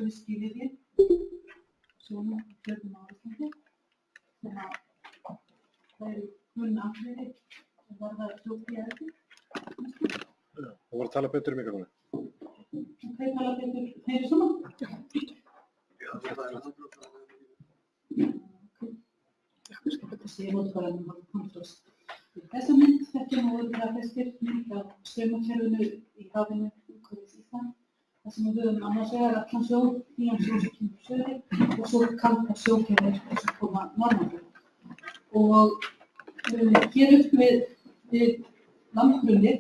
umhverfisskilyrði svona fjörðum á Íslandi sem að það eru grunnatriði sem varða sjókvíaeldi. Þú voru að tala betur mikrofónu. Tala betur, heyri svona? Þessi er notfæranum á kontrast. Þessa mynd, þetta er nú flestir mynd af straumakerfinu í hafinu umhverfis Ísland. Það sem við höfum annars vegar allan sjó, hlýjan sjó sem kemur suðri og svo kalda sjókerfir sem koma norðanfrá. Og hér upp við landgrunnið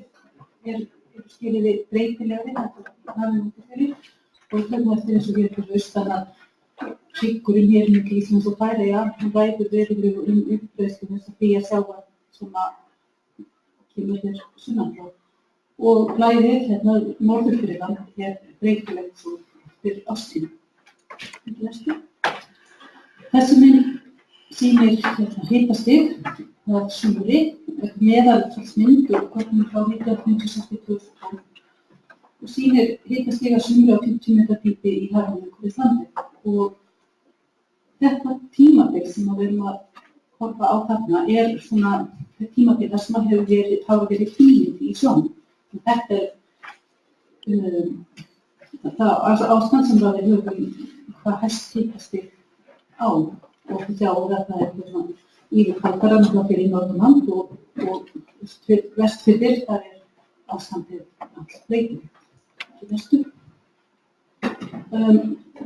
eru skilyrði breytilegri, þetta er hafinn úti fyrir og hvernig eftir eins og hér fyrir austan að hryggurinn hér milli Íslands og Færeyja, hann ræður verulega uppbreiðslu þess að hlýja sjávar sem að kemur hér sunnanfrá. Og flæðið hérna norður fyrir land er breytilegt svo fyrir árstíma. Þessi mynd sýnir hitastig að sumri, meðaltalsmynd og kortinu frá 1960 og sýnir hitastig að sumri á 50 metra dýpi í hafinu umhverfis landið. Og þetta tímabil sem við erum að horfa á þarna er svona tímabil þar sem hafa verið hlýindi í sjón. Þetta er það ástand sem við höfum hvað hæst hitastig á og við sjáum að það er svona yfirkaldara náttúrulega fyrir norðanland og vestfirðir þar er ástandið allt breytilegt.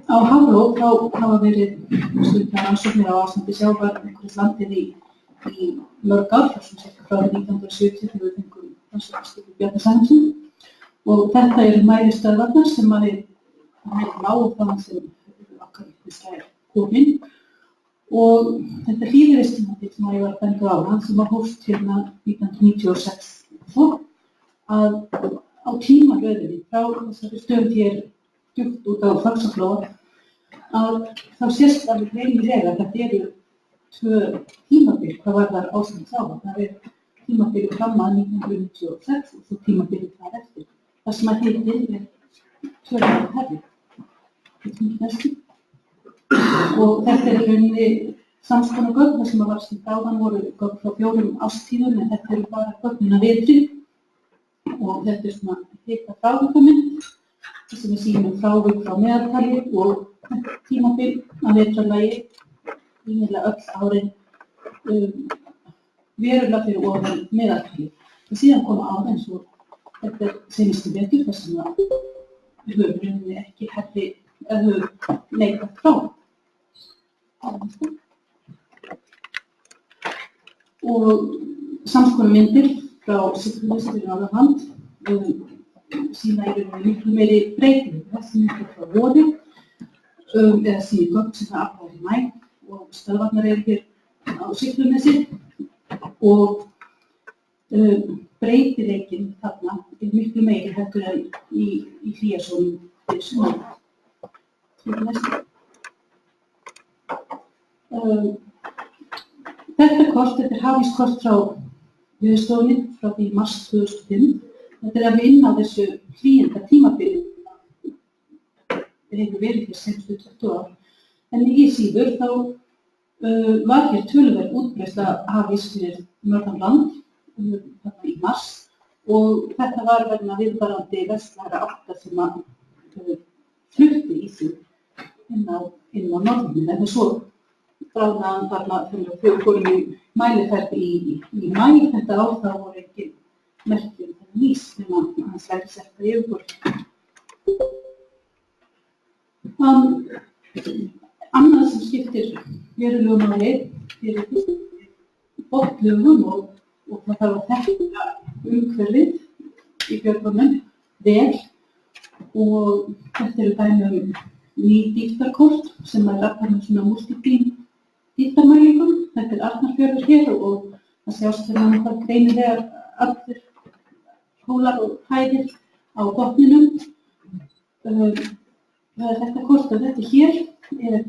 Á Hafró þá hafa verið stundar rannsóknir á ástandi sjávar umhverfis landið í mörg ár, frá 1970 þegar við fengum rannsóknarskipið Bjarna Sæmundsson og þetta eru mælistöðvarnar sem við mælum á og þannig sem okkar upplýsla er komin og þetta hlýðivistímabil sem ég var að benda á hann sem hófst hérna 1996 svo að á tímaröðinni frá þessari stöð hér djúpt út á Faxaflóa að þá sést alveg greinilega að þetta eru tvö tímabil hvað varðar ástand sjávar. Það er tímabilið fram að 1996 og svo tímabilið þar eftir. Það sem að hitinn er töluvert hærri. Og þetta er rauninni sams konar gögn, það sem að var sýnt áðan voru gögn frá 4 árstíðum en þetta eru bara gögnin að vetri og þetta er svona hita frávikamynd þar sem við sýnum frávik frá meðaltali og tímabil að vetrarlagi eiginlega öll árin verulega fyrir ofan meðaltali. Og síðan koma ár eins og þetta er seinustu vetur þar sem að við höfum rauninni ekki hærri neikvætt frá. Og sams konar myndir frá Siglufirði fyrir norðanland sýna í rauninni miklu meiri breytingu. Þessi myndir frá vori eða sýnir gögn sem það aflar í maí og stöðvarnar eru hér á Siglufirði og breytileikinn þarna er miklu meiri heldur en í hlýjasjónum fyrir sunnan. Þetta kort, þetta er hafískort frá Veðurstofunni frá því mars 2005. Þetta er að vinna á þessu hlýjenda tímabili. Það hefur verið hér seinustu 20 ár. En í síður þá var hér töluverð útbreiðsla hafís fyrir norðanland þarna í mars og þetta var vegna viðvarandi vestlægra átta sem að flutti í sig inn á norðanland. En svo bráðnaðan þarna þegar við fórum í mæliferð í maí þetta ár þá voru ekki merkjum þennan ís nema hann slæri setta í yfirborð. Annað sem skiptir verulegu máli fyrir botnlögum og það þarf að þekkja umhverfið í fjörðunum vel og þetta eru dæmi ný dýptarkort sem rafnar með svona multibím dýptarmælingum. Þetta er Arnarfjörður hér og það sjást hérna það greinilega allir hólar og hæðir á botninum. Þetta kort og þetta hér er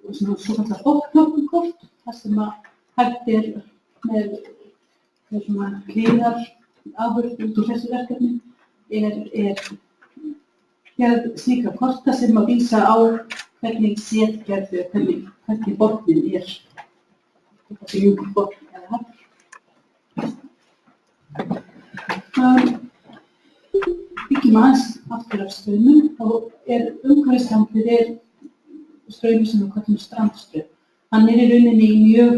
svona svokallað botnklökkukort þar sem að hægt er með svona hliðarafurð út úr þessu verkefni er gerð slíkra korta sem að vísa á hvernig setgerð er, hvernig botnin er. Þetta er mjúkur botn eða hafður. Byggjum aðeins aftur af straumum, þá umhverfislandið straumur sem við kallum strandstraum. Hann í rauninni í mjög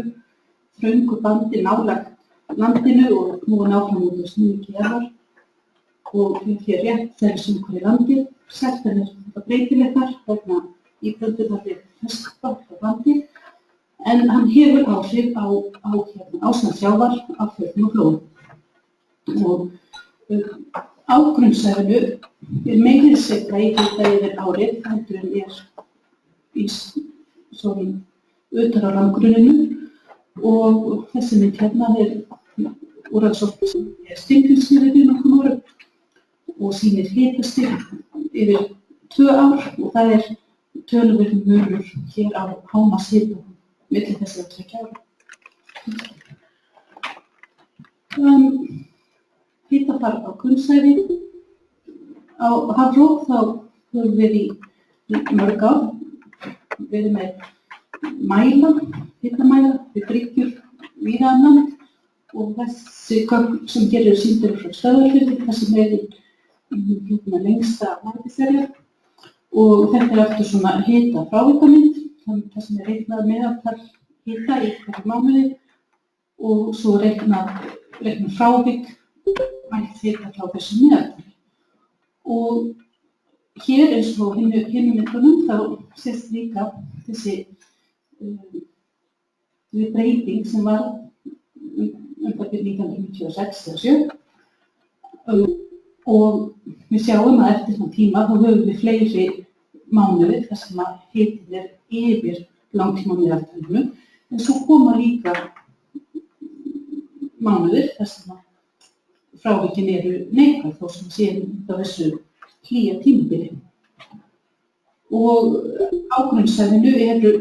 þröngu bandi nálægt landinu og nú áfram út af snúningi jarðar og hér rétt þegar umhverfi landið. Seltan þetta breytilegar vegna íblöndunar við festbátt á landi, en hann hefur áhrif á ástand sjávar, á fjöllum og flóum. Og á grunnsævinu meiri sveifla í hita yfir árið heldur en í utan á landgrunninu og þessi mynd hérna úr rannsókn sem Steingrímsfirði fyrir nokkrum árum og sýnir hitastig yfir 2 ár og það töluverður munur hér á hámarkshita milli þessara 2 ára. Hitafar á grunnsævi. Á Hafró þá höfum við í mörg ár verið með hitamæla við bryggjur víða land og þessi gögn sem hér eru sýndir frá Stöðvarfirði, þessi lengsta Norðurfjarðar og þetta aftur svona hita frávikamynd, það sem reiknað meðaltal hita í hverju mánuði og svo reiknað frávik mælt hita frá þessu meðaltali. Og hér eins og hinum myndunum þá sést líka þessi breyting sem var fyrir 1996 eða 7 og við sjáum að eftir þann tíma þá höfum við fleiri mánuði þar sem að hitinn yfir langtímameðaltalinu en svo koma líka mánuðir þar sem að frávikin eru neikvæð þó sem séum á þessu hlýja tímabili. Og á grunnsævinu eru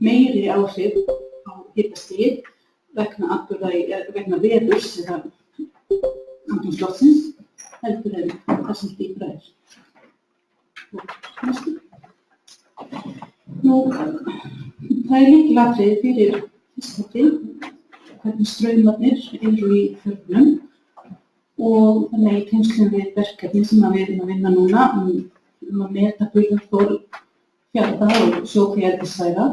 meiri áhrif á hitastigið vegna veðurs eða andrúmsloftsins heldur en það sem dýpra er. Það lykilatriði fyrir fiskhelgi hvernig straumarnir eru í fjörðunum og þannig í tengslum við verkefni sem við erum að vinna núna að meta burðarþol fjarða og sjókvíaeldissvæða,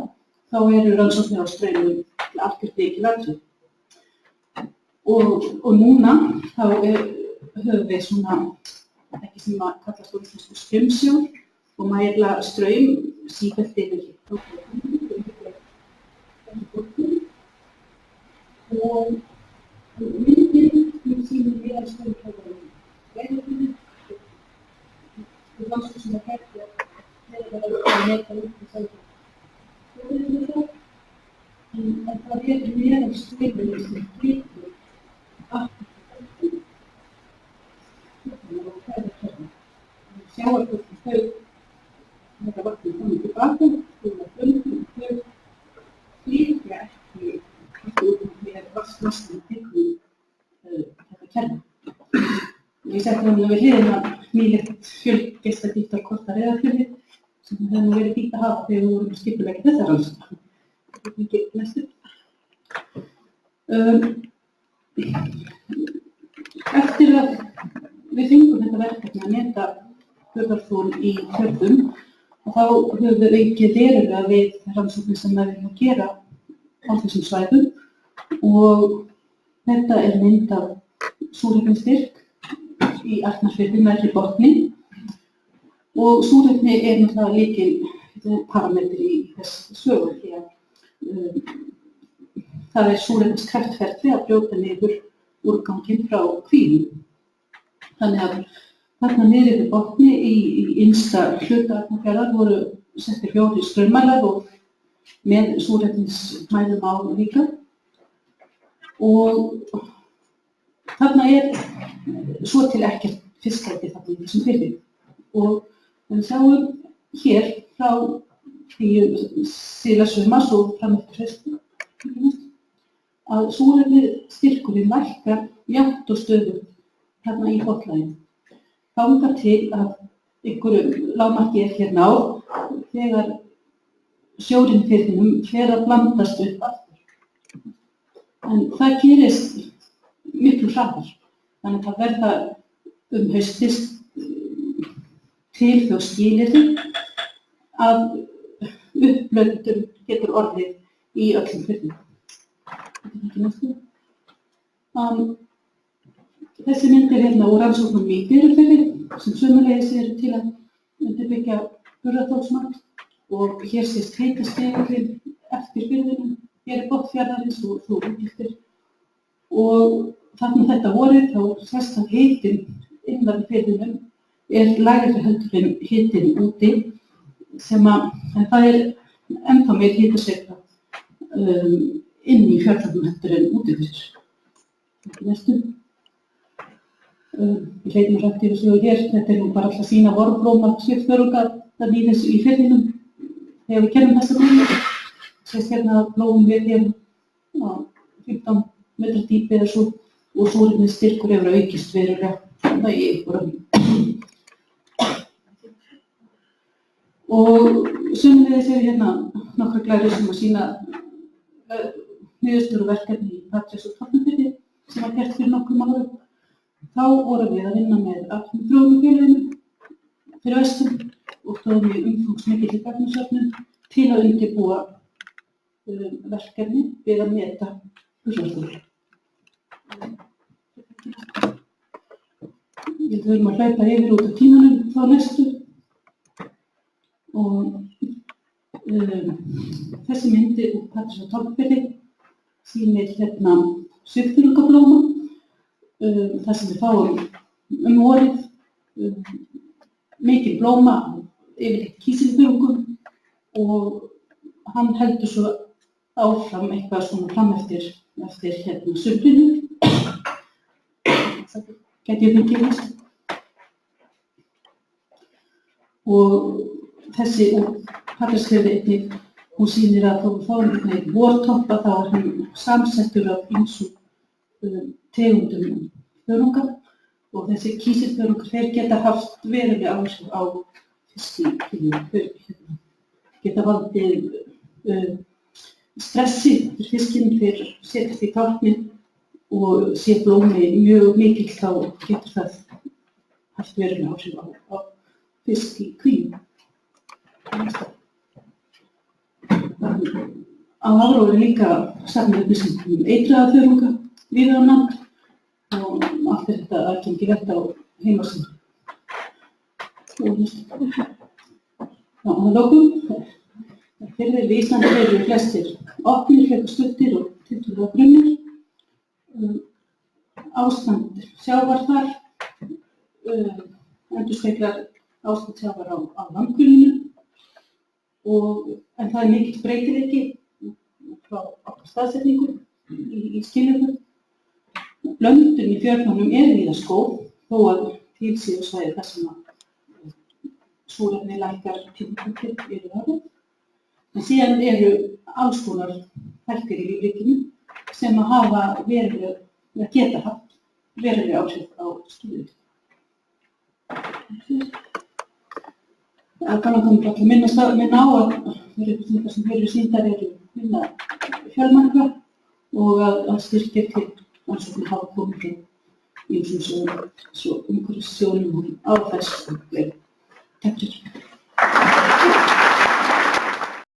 þá eru rannsóknir á straumum algjört lykilatriði. Og núna þá höfum við svona ekki sem að kallast á íslensku straumsjór og mæla straum sífellt yfir og myndin sýnir meðal straumhæðar veiðarfyrði og rannsókn sem hægt að meta út í sæti. En það meðal straumhæðar sem getur aftur og hræðarkerfi. Sjávarföllin þetta vatnið komið tilbaka, þau flytja ekki út með vatnsmassan tegnum þetta kerfi. Ég setti þannig við hliðina nýlegt fjölgeisladýptarkort að Reyðarfirði sem hefði nú verið fínt að hafa þegar við vorum að skipuleggja þessa rannsókn. Þetta er mikið næstu. Eftir að við fengum þetta verkefni að meta burðarþol í fjörðum og þá höfum við aukið verulega við rannsóknir sem við erum að gera á þessum svæðum og þetta er mynd af súrefnisstyrk í Arnarfirði nærri botni og súrefni er náttúrulega lykilparametri í þessu sögu því að það er súrefniskreftferli að brjóta niður úrganginn frá kvíum. Þannig að þarna niður við botni í innsta hluta Arnarfjarðar voru settir 4 straummælar og með súrefnismælum á líka. Og þarna svo til ekkert fiskeldi þarna í þessum firði. Og við sjáum hér frá því síðla sumars og fram eftir haustið að súrefnisstyrkurinn lækkar jafnt og stöðugt þarna í botnlaginu. Þangað til að einhverju lágmarki hér náð, þegar sjórinn í firðinum fer að blandast upp aftur. En það gerist miklu hraðar. Þannig að það verða haustið til þau skilyrði að upplöndun getur orðið í öllum firðinum. Þessi mynd hérna úr rannsóknum í Berufirði sem sömuleiðis eru til að undirbyggja burðarþolsmat og hér sést hitastigurinn eftir firðinum, hér botnfjarðarins og svo útliftir. Og þarna þetta vorið þá sést að hitinn innan í firðinum lægri heldur en hitinn úti en það ennþá meir hitasveifla inn í fjallabum heldur en úti fyrir. Ég hleyp rætt yfir sögu hér, þetta nú bara alltaf sína vorblóma svifþörunga þannig í firðinum þegar við kennum þessa blóma. Sést hérna blómum við hér á 15 metra dýpi eða svo og súrefnis styrkur hefur aukist verulega þannig í einhverjum. Og sömuleiðis hérna nokkrar glærur sem að sýna niðurstöður og verkefni í Patreksfirði og Tálknafirði sem var gert fyrir nokkrum árum. Þá vorum við að vinna með atvinnuþróunarfélögum fyrir vestan og stóðum í umfangsmikilli gagnasöfnun til að undirbúa verkefni við að meta burðarþol. Ég held að við erum að hlaupa yfir út af tímanum þá næstu og þessi myndi úr Patreksfirði og Tálknafirði sýnir hérna svifþörungablóma þar sem við fáum vorið mikil blóma yfir kísilþörungum og hann heldur svo áfram eitthvað svona fram eftir hérna sumrinu. Það gæti ég fengið næst. Og þessi úr Patreksfirði einnig, hún sýnir að þó við fáum einnig vortoppa þá hann samsettur af ýmsum tegundum þörunga og þessi kísilþörungar þeir geta haft veruleg áhrif á fiskinn. Þeir geta valdið stressi fyrir fiskinn, þeir setjast í tálknin og sé blómi mjög mikill þá getur það haft veruleg áhrif á fisk í kvíum. Á Hafró er líka safnað upplýsingum eitraða þörunga víða land og allt þetta aðgengilegt á heimasíðu. Að lokum, firðir við Íslandi eru flestir opnir, frekar stuttir og tiltölulega grunnir. Ástand sjávar þar endurspeglar ástand sjávar á landgrunninu en það mikill breytileiki frá staðsetningu í skilyrðum. Blöndun í fjörðunum víða góð þó að til séu svæði þar sem að súrefni lækkar tímabundið yfir árið. En síðan eru alls konar þættir í lífríkinu sem að hafa geta haft veruleg áhrif á skilyrðum. Það kann að minna á að upplýsingar sem hér eru sýndar eru minna fjölmargar og að styrkja til rannsóknir hafa komið inn í ýmsum sjónum, svo umhverfissjónum og áfærslu og fleiri. Takk fyrir.